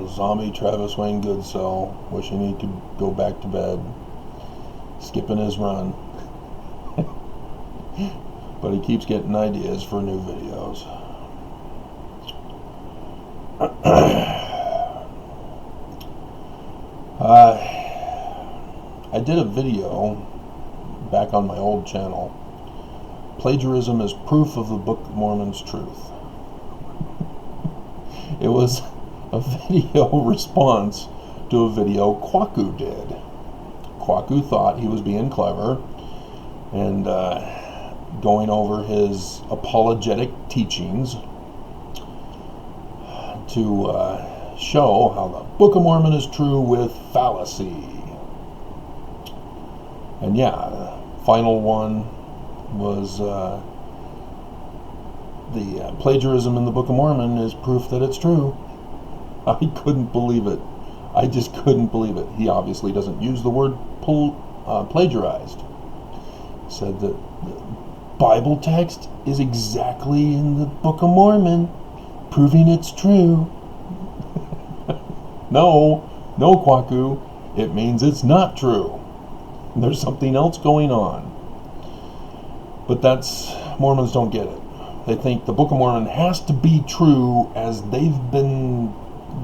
zombie Travis Wayne Goodsell, wishing he could go back to bed, skipping his run. But he keeps getting ideas for new videos. I did a video back on my old channel. Plagiarism is proof of the Book of Mormon's truth. It was a video response to a video Kwaku did. Kwaku thought he was being clever and going over his apologetic teachings to show how the Book of Mormon is true with fallacy. And yeah, the final one was the plagiarism in the Book of Mormon is proof that it's true. I couldn't believe it. I just couldn't believe it. He obviously doesn't use the word plagiarized. He said that the Bible text is exactly in the Book of Mormon, proving it's true. No, Kwaku, it means it's not true. There's something else going on. But Mormons don't get it. They think the Book of Mormon has to be true as they've been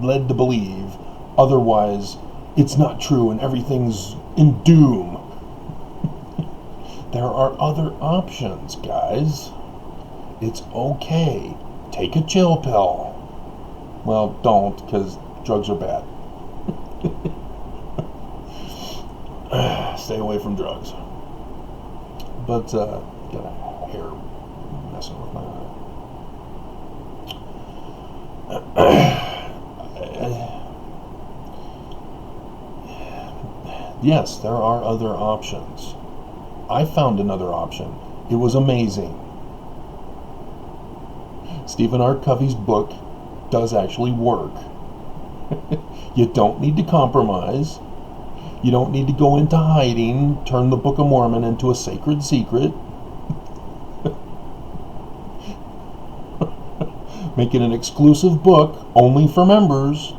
led to believe. Otherwise, it's not true and everything's in doom. There are other options, guys. It's okay. Take a chill pill. Well, don't, because drugs are bad. Stay away from drugs. But, got a hair messing with my eye. Yes, there are other options. I found another option. It was amazing. Stephen R. Covey's book does actually work. You don't need to compromise. You don't need to go into hiding, turn the Book of Mormon into a sacred secret. Make it an exclusive book only for members.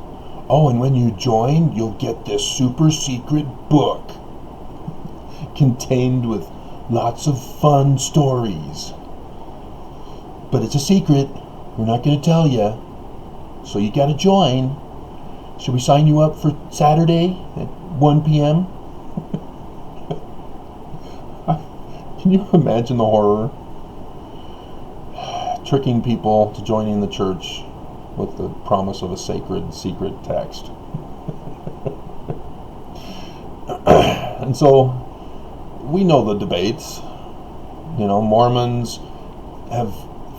Oh, and when you join, you'll get this super secret book contained with lots of fun stories. But it's a secret. We're not going to tell you. So you got to join. Should we sign you up for Saturday at 1 p.m.? Can you imagine the horror? Tricking people to joining the church with the promise of a sacred, secret text. And so, we know the debates. You know, Mormons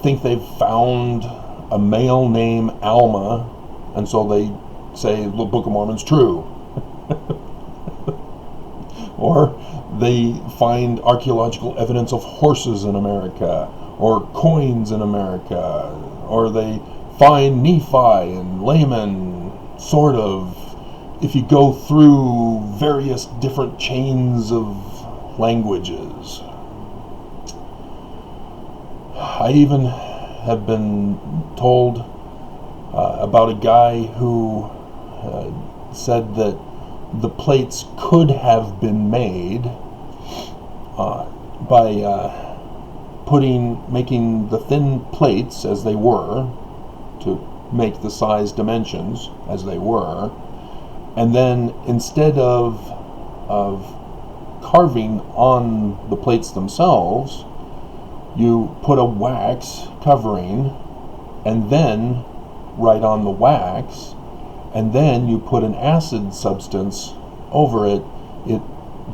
think they've found a male named Alma, and so they say the Book of Mormon's true. Or they find archaeological evidence of horses in America, or coins in America, or they find Nephi and Laman, sort of, if you go through various different chains of languages. I even have been told about a guy who said that the plates could have been made by making the thin plates as they were, to make the size dimensions as they were, and then instead of carving on the plates themselves, you put a wax covering and then write on the wax, and then you put an acid substance over it. It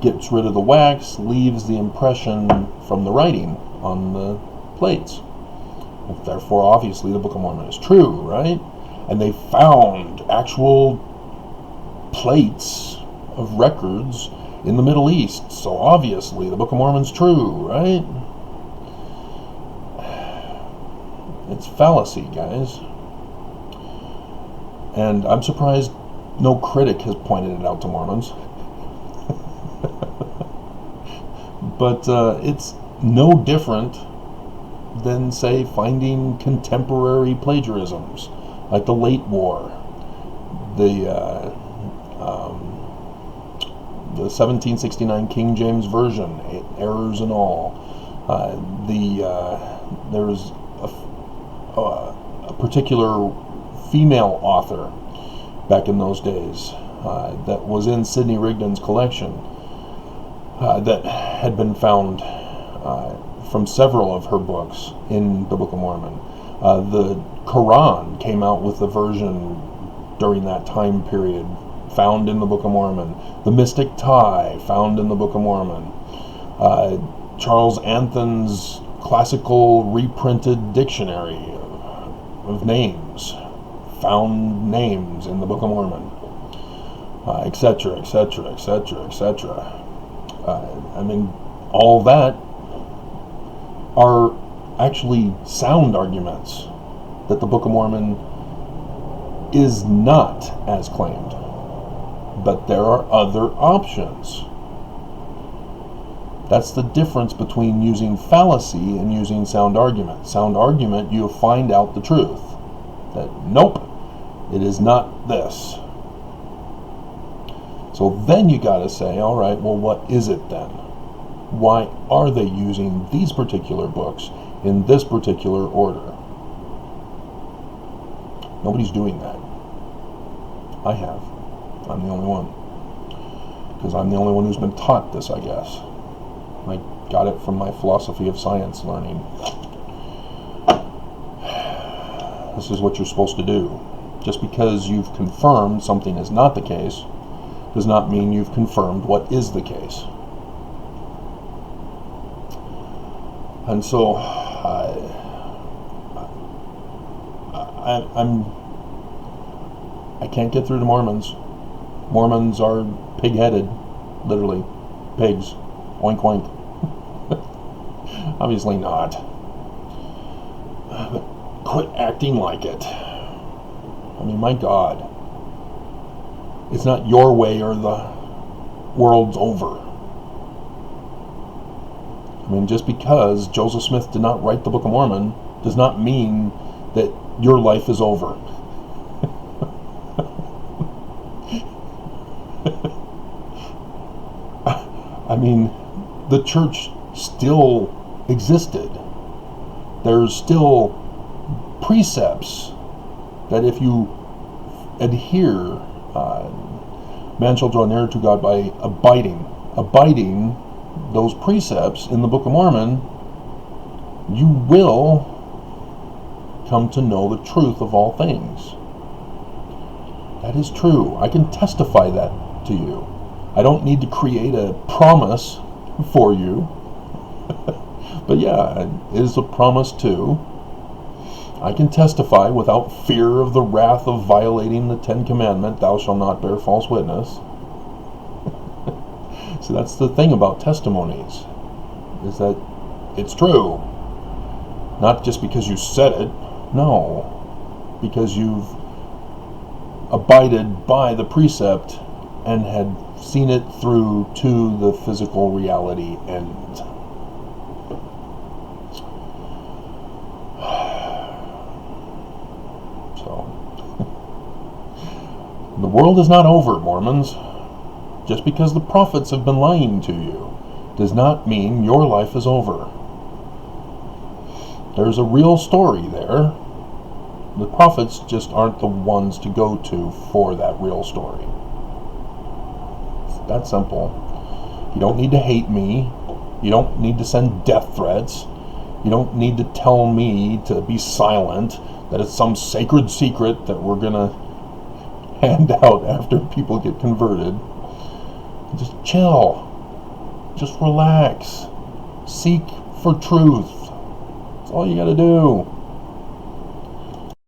gets rid of the wax, leaves the impression from the writing on the plates. Therefore, obviously, the Book of Mormon is true, right? And they found actual plates of records in the Middle East, so obviously the Book of Mormon's true, right? It's fallacy, guys. And I'm surprised no critic has pointed it out to Mormons. But it's no different than, say, finding contemporary plagiarisms, like the late war. the 1769 King James Version, errors and all. There was a particular female author back in those days that was in Sidney Rigdon's collection that had been found from several of her books in the Book of Mormon. The Quran came out with a version during that time period, found in the Book of Mormon. The Mystic Tie, found in the Book of Mormon. Charles Anthon's classical reprinted dictionary of names, found names in the Book of Mormon, etc., etc., etc., etc. I mean, all that are actually sound arguments that the Book of Mormon is not as claimed. But there are other options. That's the difference between using fallacy and using sound argument. Sound argument, you find out the truth. That, nope, it is not this. So then you got to say, all right, well, what is it then? Why are they using these particular books in this particular order? Nobody's doing that. I have. I'm the only one. Because I'm the only one who's been taught this, I guess. I got it from my philosophy of science learning. This is what you're supposed to do. Just because you've confirmed something is not the case does not mean you've confirmed what is the case. And so I can't get through to Mormons. Mormons are pig-headed, literally. Pigs. Oink oink. Obviously not. But quit acting like it. I mean, my God. It's not your way or the world's over. I mean, just because Joseph Smith did not write the Book of Mormon does not mean that your life is over. I mean, the church still existed. There's still precepts that if you adhere, man shall draw nearer to God by abiding those precepts in the Book of Mormon, you will come to know the truth of all things. That is true. I can testify that to you. I don't need to create a promise for you. But yeah, it is a promise too. I can testify without fear of the wrath of violating the 10 Commandment, thou shalt not bear false witness. So that's the thing about testimonies, is that it's true. Not just because you said it, no. Because you've abided by the precept and had seen it through to the physical reality end. So, the world is not over, Mormons. Just because the prophets have been lying to you does not mean your life is over. There's a real story there. The prophets just aren't the ones to go to for that real story. It's that simple. You don't need to hate me. You don't need to send death threats. You don't need to tell me to be silent, that it's some sacred secret that we're going to hand out after people get converted. Just chill. Just relax. Seek for truth. That's all you got to do.